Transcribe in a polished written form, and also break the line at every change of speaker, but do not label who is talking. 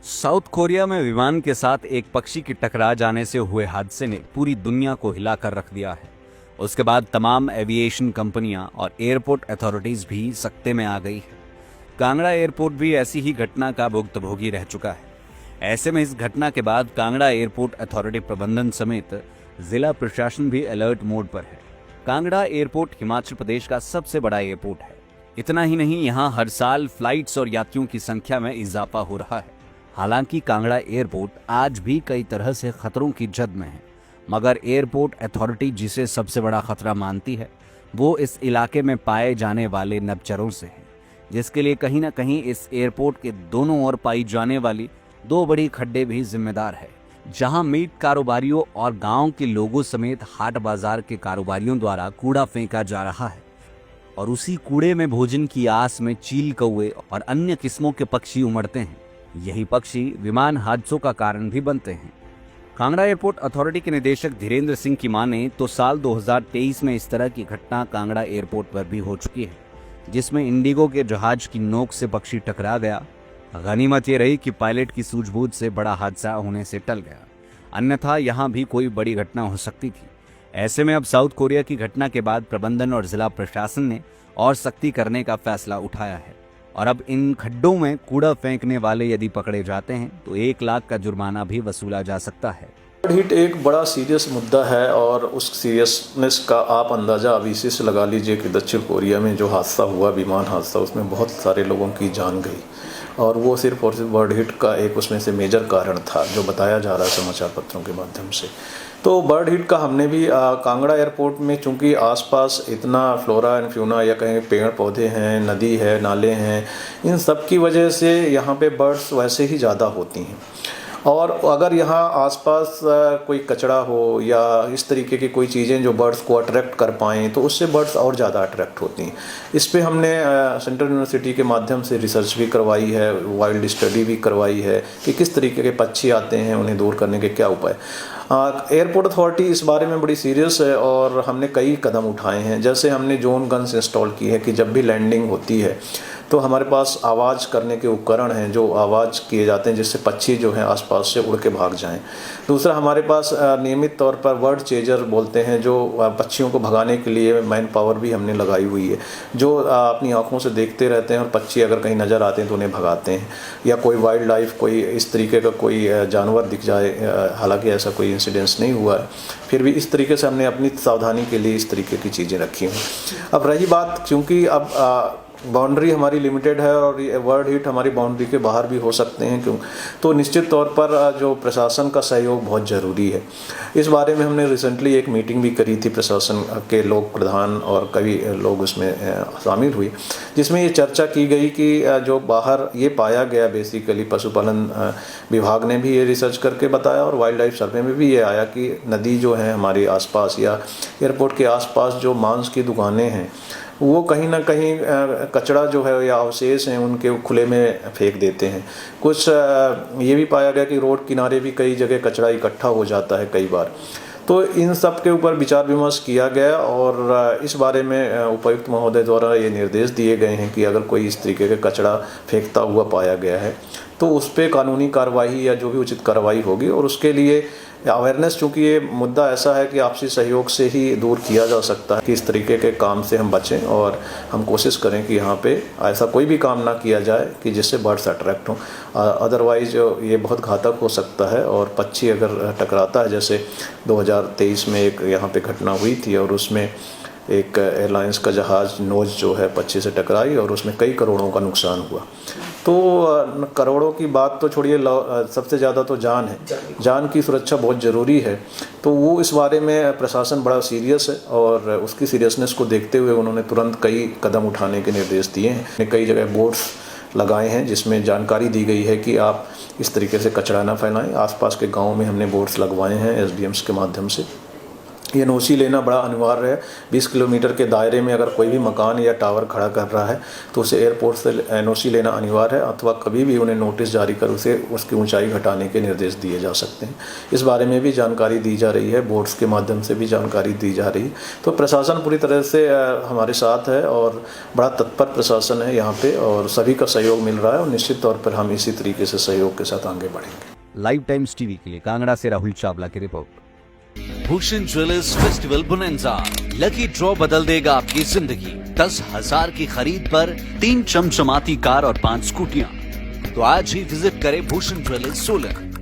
South Korea में विमान के साथ एक पक्षी की टकरा जाने से हुए हादसे ने पूरी दुनिया को हिलाकर रख दिया है। उसके बाद तमाम एविएशन कंपनियां और एयरपोर्ट अथॉरिटीज भी सख्ते में आ गई है। कांगड़ा एयरपोर्ट भी ऐसी ही घटना का भुक्तभोगी रह चुका है। ऐसे में इस घटना के बाद कांगड़ा एयरपोर्ट अथॉरिटी प्रबंधन समेत जिला प्रशासन भी अलर्ट मोड पर है। कांगड़ा एयरपोर्ट हिमाचल प्रदेश का सबसे बड़ा एयरपोर्ट है। इतना ही नहीं, यहाँ हर साल फ्लाइट्स और यात्रियों की संख्या में इजाफा हो रहा है। हालांकि कांगड़ा एयरपोर्ट आज भी कई तरह से खतरों की जद में है, मगर एयरपोर्ट अथॉरिटी जिसे सबसे बड़ा खतरा मानती है वो इस इलाके में पाए जाने वाले नवचरों से है, जिसके लिए कहीं ना कहीं इस एयरपोर्ट के दोनों ओर पाई जाने वाली दो बड़ी खड्डे भी जिम्मेदार है, जहां मीट कारोबारियों और गांव के लोगों समेत हाट बाजार के कारोबारियों द्वारा कूड़ा फेंका जा रहा है और उसी कूड़े में भोजन की आस में चील कौवे और अन्य किस्मों के पक्षी उमड़ते हैं। यही पक्षी विमान हादसों का कारण भी बनते हैं। कांगड़ा एयरपोर्ट अथॉरिटी के निदेशक धीरेन्द्र सिंह की माने तो साल 2023 में इस तरह की घटना कांगड़ा एयरपोर्ट पर भी हो चुकी है, जिसमें इंडिगो के जहाज की नोक से पक्षी टकरा गया। गनीमत ये रही कि पायलट की सूझबूझ से बड़ा हादसा होने से टल गया, अन्यथा यहाँ भी कोई बड़ी घटना हो सकती थी। ऐसे में अब साउथ कोरिया की घटना के बाद प्रबंधन और जिला प्रशासन ने और सख्ती करने का फैसला उठाया है और अब इन खड्डों में कूड़ा फेंकने वाले यदि पकड़े जाते हैं तो 1 लाख का जुर्माना भी वसूला जा सकता है।
हिट एक बड़ा सीरियस मुद्दा है और उस सीरियसनेस का आप अंदाज़ा अभी से लगा लीजिए कि दक्षिण कोरिया में जो हादसा हुआ, विमान हादसा, उसमें बहुत सारे लोगों की जान गई और वो सिर्फ और सिर्फ बर्ड हिट का एक उसमें से मेजर कारण था जो बताया जा रहा है समाचार पत्रों के माध्यम से। तो बर्ड हिट का हमने भी कांगड़ा एयरपोर्ट में, चूंकि आसपास इतना फ्लोरा एंड फ्यूना या कहीं पेड़ पौधे हैं, नदी है, नाले हैं, इन सब की वजह से यहाँ पे बर्ड्स वैसे ही ज़्यादा होती हैं। और अगर यहाँ आसपास कोई कचरा हो या इस तरीके की कोई चीज़ें जो बर्ड्स को अट्रैक्ट कर पाएँ तो उससे बर्ड्स और ज़्यादा अट्रैक्ट होती हैं। इस पे हमने सेंट्रल यूनिवर्सिटी के माध्यम से रिसर्च भी करवाई है, वाइल्ड स्टडी भी करवाई है कि किस तरीके के पक्षी आते हैं, उन्हें दूर करने के क्या उपाय। एयरपोर्ट अथॉरिटी इस बारे में बड़ी सीरियस है और हमने कई कदम उठाए हैं। जैसे हमने जोन गन्स इंस्टॉल की है कि जब भी लैंडिंग होती है तो हमारे पास आवाज़ करने के उपकरण हैं जो आवाज़ किए जाते हैं जिससे पक्षी जो हैं आसपास से उड़ के भाग जाएं। दूसरा, हमारे पास नियमित तौर पर वर्ड चेजर बोलते हैं जो पक्षियों को भगाने के लिए मैन पावर भी हमने लगाई हुई है, जो अपनी आंखों से देखते रहते हैं और पक्षी अगर कहीं नज़र आते हैं तो उन्हें भगाते हैं। या कोई वाइल्ड लाइफ, कोई इस तरीके का कोई जानवर दिख जाए, हालांकि ऐसा कोई इंसिडेंस नहीं हुआ है, फिर भी इस तरीके से हमने अपनी सावधानी के लिए इस तरीके की चीज़ें रखी हुई। अब रही बात, क्योंकि अब बाउंड्री हमारी लिमिटेड है और वर्ड हिट हमारी बाउंड्री के बाहर भी हो सकते हैं, क्यों, तो निश्चित तौर पर जो प्रशासन का सहयोग बहुत ज़रूरी है। इस बारे में हमने रिसेंटली एक मीटिंग भी करी थी, प्रशासन के लोग, प्रधान और कई लोग उसमें शामिल हुए, जिसमें ये चर्चा की गई कि जो बाहर ये पाया गया, बेसिकली पशुपालन विभाग ने भी ये रिसर्च करके बताया और वाइल्ड लाइफ सर्वे में भी ये आया कि नदी जो है हमारे आसपास या एयरपोर्ट के आसपास जो मांस की दुकानें हैं वो कहीं ना कहीं कचरा जो है या अवशेष हैं उनके खुले में फेंक देते हैं। कुछ ये भी पाया गया कि रोड किनारे भी कई जगह कचरा इकट्ठा हो जाता है कई बार। तो इन सब के ऊपर विचार विमर्श किया गया और इस बारे में उपायुक्त महोदय द्वारा ये निर्देश दिए गए हैं कि अगर कोई इस तरीके का कचरा फेंकता हुआ पाया गया है तो उस पर कानूनी कार्रवाई या जो भी उचित कार्रवाई होगी। और उसके लिए अवेयरनेस, चूँकि ये मुद्दा ऐसा है कि आपसी सहयोग से ही दूर किया जा सकता है कि इस तरीके के काम से हम बचें और हम कोशिश करें कि यहाँ पे ऐसा कोई भी काम ना किया जाए कि जिससे बर्ड्स अट्रैक्ट हों। अदरवाइज ये बहुत घातक हो सकता है और पक्षी अगर टकराता है, जैसे 2023 में एक यहाँ पे घटना हुई थी और उसमें एक एयरलाइंस का जहाज़ नोज जो है पक्षी से टकराई और उसमें कई करोड़ों का नुकसान हुआ। तो करोड़ों की बात तो छोड़िए, सबसे ज़्यादा तो जान है, जान की सुरक्षा बहुत ज़रूरी है। तो वो इस बारे में प्रशासन बड़ा सीरियस है और उसकी सीरियसनेस को देखते हुए उन्होंने तुरंत कई कदम उठाने के निर्देश दिए हैं। कई जगह बोर्ड्स लगाए हैं जिसमें जानकारी दी गई है कि आप इस तरीके से कचरा ना फैलाएं। आसपास के गाँव में हमने बोर्ड्स लगवाए हैं SDMs के माध्यम से ये एनओसी लेना बड़ा अनिवार्य है। 20 किलोमीटर के दायरे में अगर कोई भी मकान या टावर खड़ा कर रहा है तो उसे एयरपोर्ट से एनओसी लेना अनिवार्य है, अथवा कभी भी उन्हें नोटिस जारी कर उसे उसकी ऊंचाई घटाने के निर्देश दिए जा सकते हैं। इस बारे में भी जानकारी दी जा रही है, बोर्ड्स के माध्यम से भी जानकारी दी जा रही है। तो प्रशासन पूरी तरह से हमारे साथ है और बड़ा तत्पर प्रशासन है यहाँ पे, और सभी का सहयोग मिल रहा है, और निश्चित तौर पर हम इसी तरीके से सहयोग के साथ आगे बढ़ेंगे।
लाइव टाइम्स टीवी के लिए कांगड़ा से राहुल चावला की report. Bhushan jewellers festival bonanza, lucky draw बदल देगा आपकी जिंदगी। 10,000 की खरीद पर 3 चमचमाती कार और 5 स्कूटियां। तो आज ही विजिट करें भूषण ज्वेलर्स सोलन।